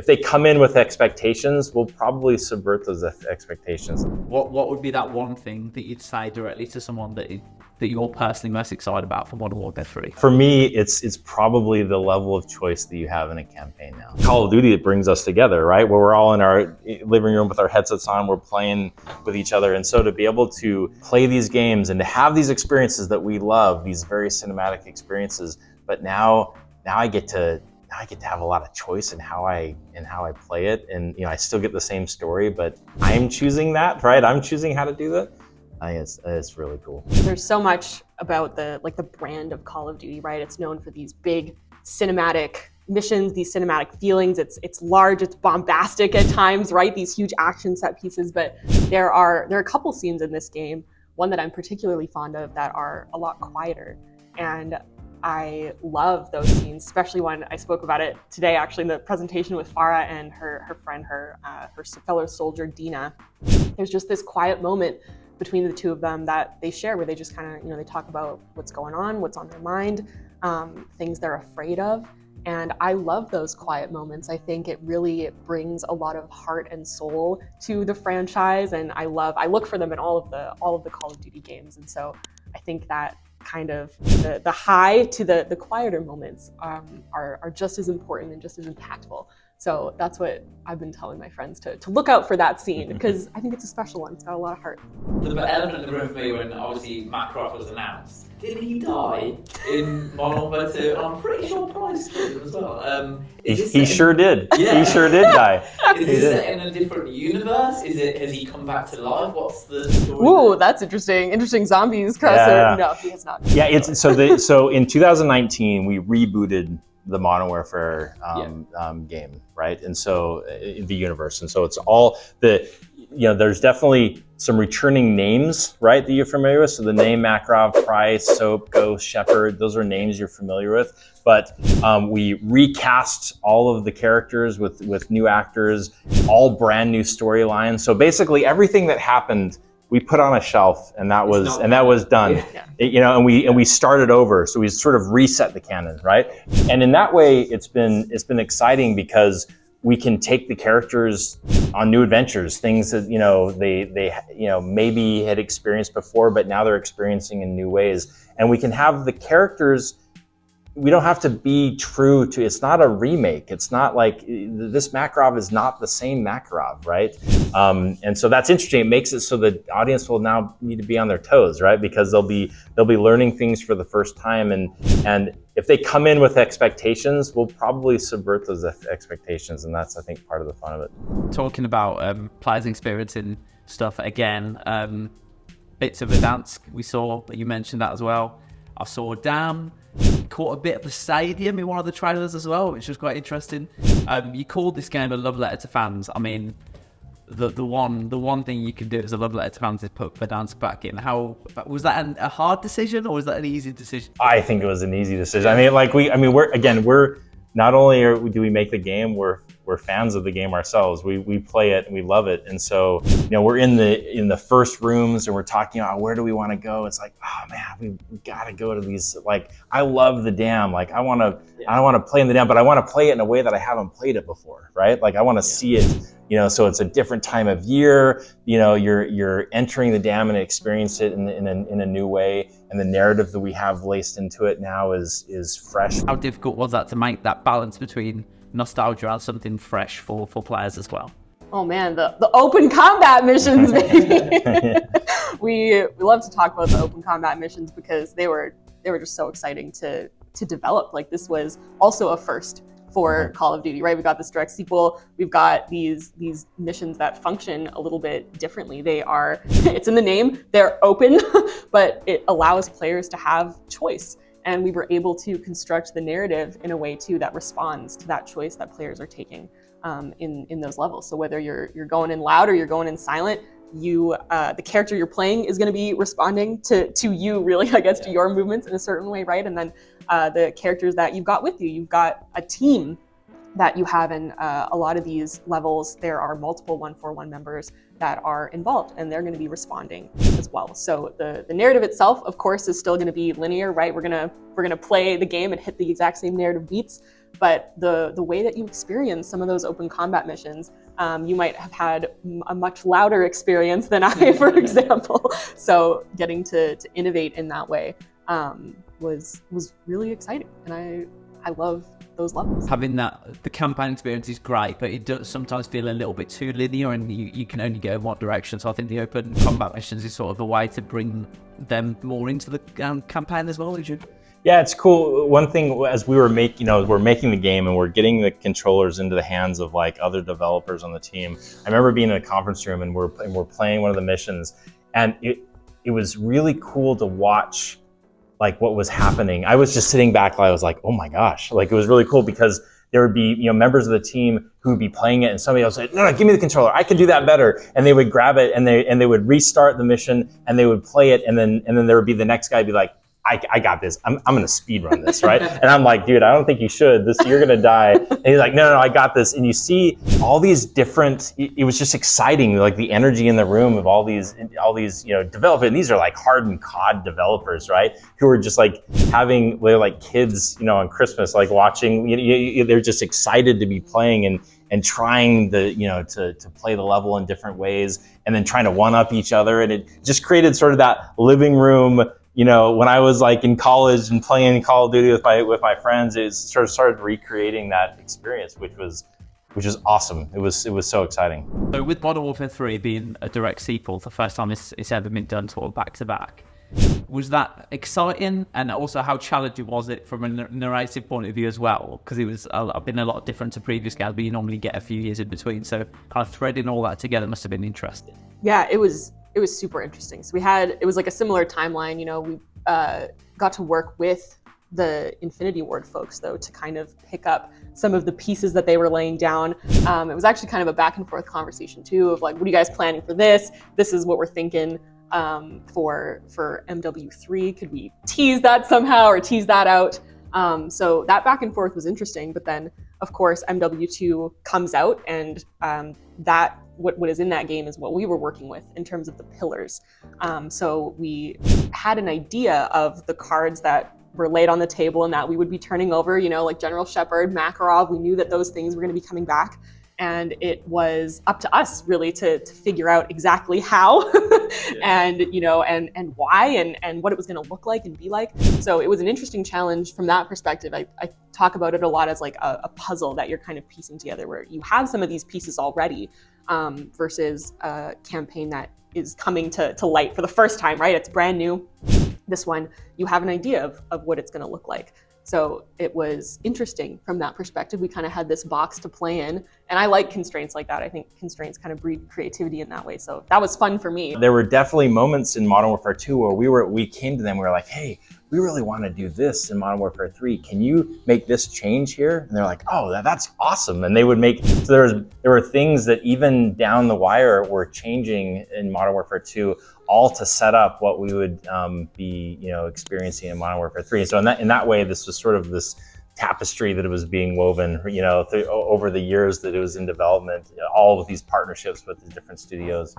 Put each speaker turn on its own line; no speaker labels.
if they come in with expectations, we'll probably subvert those expectations.
What would be that one thing that you'd say directly to someone that you're personally most excited about for Modern Warfare 3?
For me, it's probably the level of choice that you have in a campaign now. Call of Duty, it brings us together, right? Where we're all in our living room with our headsets on, we're playing with each other. And so to be able to play these games and to have these experiences that we love, these very cinematic experiences, but now I get to have a lot of choice in how I play it. And I still get the same story, but I'm choosing that, right? I'm choosing how to do that. I think it's really cool.
There's so much about the brand of Call of Duty, right? It's known for these big cinematic missions, these cinematic feelings. It's large, it's bombastic at times, right? These huge action set pieces. But there are a couple scenes in this game, one that I'm particularly fond of, that are a lot quieter. And I love those scenes, especially when I spoke about it today, actually, in the presentation with Farah and her friend, her fellow soldier, Dina. There's just this quiet moment between the two of them that they share, where they just kind of, they talk about what's going on, what's on their mind, things they're afraid of. And I love those quiet moments. I think it really brings a lot of heart and soul to the franchise. And I look for them in all of the Call of Duty games. And so I think that kind of the high to the quieter moments are just as important and just as impactful. So that's what I've been telling my friends to look out for that scene, because I think it's a special one. It's got a lot of heart.
The elephant in the room for me when obviously Makarov was announced. Didn't he die in Modern Warfare 2? I'm pretty sure Price did as well.
He sure did.
Yeah.
He sure did die.
Is this set in a different universe? Has he come back to life? What's the story?
Ooh, that's interesting. Interesting zombies crossover. Yeah. No, he has not.
Yeah, it's so in 2019 we rebooted the Modern Warfare game, right? And so the universe, and so it's all there's definitely some returning names, right, that you're familiar with. So the name Makarov, Price, Soap, Ghost, Shepard, those are names you're familiar with. But we recast all of the characters with new actors, all brand new storylines. So basically everything that happened, we put on a shelf, and that was done. Yeah. And we started over. So we sort of reset the canon, right? And in that way, it's been exciting, because we can take the characters on new adventures, things that they maybe had experienced before, but now they're experiencing in new ways. And we can have the characters. We don't have to be true to, it's not a remake. It's not like this Makarov is not the same Makarov, right? And so that's interesting. It makes it so the audience will now need to be on their toes, right? Because they'll be learning things for the first time. And if they come in with expectations, we'll probably subvert those expectations. And that's, I think, part of the fun of it.
Talking about players experiencing stuff again, bits of Verdansk we saw, but you mentioned that as well. I saw Dam caught a bit of the stadium in one of the trailers as well, which was quite interesting. You called this game a love letter to fans. I mean, the one thing you can do as a love letter to fans is put Verdansk back in. How was that a hard decision, or was that an easy decision?
I think it was an easy decision. I mean, we're not only do we make the game, we're fans of the game ourselves. We play it and we love it. And so, we're in the first rooms and we're talking about where do we want to go. It's like, oh man, we got to go to these. Like, I love the Dam. Like, I want to play in the Dam, but I want to play it in a way that I haven't played it before, right? Like, I want to see it. So it's a different time of year. You're entering the Dam and experience it in a new way. And the narrative that we have laced into it now is fresh.
How difficult was that to make that balance between nostalgia and something fresh for players as well?
Oh man, the open combat missions, baby. We love to talk about the open combat missions because they were just so exciting to develop. Like, this was also a first for Call of Duty, right? We got this direct sequel. We've got these missions that function a little bit differently. It's in the name, they're open, but it allows players to have choice. And we were able to construct the narrative in a way too that responds to that choice that players are taking in those levels. So whether you're going in loud or you're going in silent, the character you're playing is going to be responding to you, really, I guess, to your movements in a certain way, right? And then the characters that you've got with you, you've got a team that you have in a lot of these levels. There are multiple 141 members that are involved, and they're going to be responding as well. So the narrative itself, of course, is still going to be linear, right? We're gonna play the game and hit the exact same narrative beats, but the way that you experience some of those open combat missions, you might have had a much louder experience than I, for example. So getting to innovate in that way was really exciting, and I love those levels.
Having the campaign experience is great, but it does sometimes feel a little bit too linear, and you can only go in one direction. So I think the open combat missions is sort of a way to bring them more into the campaign as well. Would you?
Yeah, it's cool. One thing, as we were making the game and we're getting the controllers into the hands of like other developers on the team. I remember being in a conference room and we're playing one of the missions, and it was really cool to watch like what was happening. I was just sitting back, I was like, oh my gosh, like it was really cool because there would be members of the team who would be playing it, and somebody else would say, no, give me the controller, I can do that better. And they would grab it and they would restart the mission and they would play it, and then there would be the next guy be like, I got this. I'm gonna speed run this, right? And I'm like, dude, I don't think you should. You're gonna die. And he's like, no, I got this. And you see all these different. It was just exciting, like the energy in the room of all these developers. And these are like hardened COD developers, right? Who are just like they're like kids, on Christmas, like watching. They're just excited to be playing and trying to play the level in different ways, and then trying to one up each other. And it just created sort of that living room. When I was like in college and playing Call of Duty with my friends, it sort of started recreating that experience, which was awesome. It was so exciting.
So with Modern Warfare 3 being a direct sequel, the first time it's ever been done sort of back to back, was that exciting? And also, how challenging was it from a narrative point of view as well? Because it was been a lot different to previous games, but you normally get a few years in between. So kind of threading all that together must have been interesting.
Yeah, it was super interesting. So it was like a similar timeline. We got to work with the Infinity Ward folks, though, to kind of pick up some of the pieces that they were laying down. It was actually kind of a back and forth conversation too, of like, what are you guys planning for this? This is what we're thinking for MW3. Could we tease that somehow or tease that out? So that back and forth was interesting. But then, of course, MW2 comes out, and what is in that game is what we were working with in terms of the pillars. So we had an idea of the cards that were laid on the table and that we would be turning over, like General Shepard, Makarov. We knew that those things were going to be coming back. And it was up to us really to figure out exactly how and why and what it was going to look like and be like. So it was an interesting challenge from that perspective. I talk about it a lot as like a puzzle that you're kind of piecing together, where you have some of these pieces already versus a campaign that is coming to light for the first time, right? It's brand new. This one, you have an idea of what it's going to look like. So it was interesting from that perspective. We kind of had this box to play in, and I like constraints like that. I think constraints kind of breed creativity in that way. So that was fun for me.
There were definitely moments in Modern Warfare 2 where we came to them, we were like, hey, we really want to do this in Modern Warfare 3. Can you make this change here? And they're like, oh, that's awesome. And they would so there were things that even down the wire were changing in Modern Warfare 2, all to set up what we would be experiencing in Modern Warfare 3. So in that way, this was sort of this tapestry that it was being woven, over the years that it was in development, all of these partnerships with the different studios.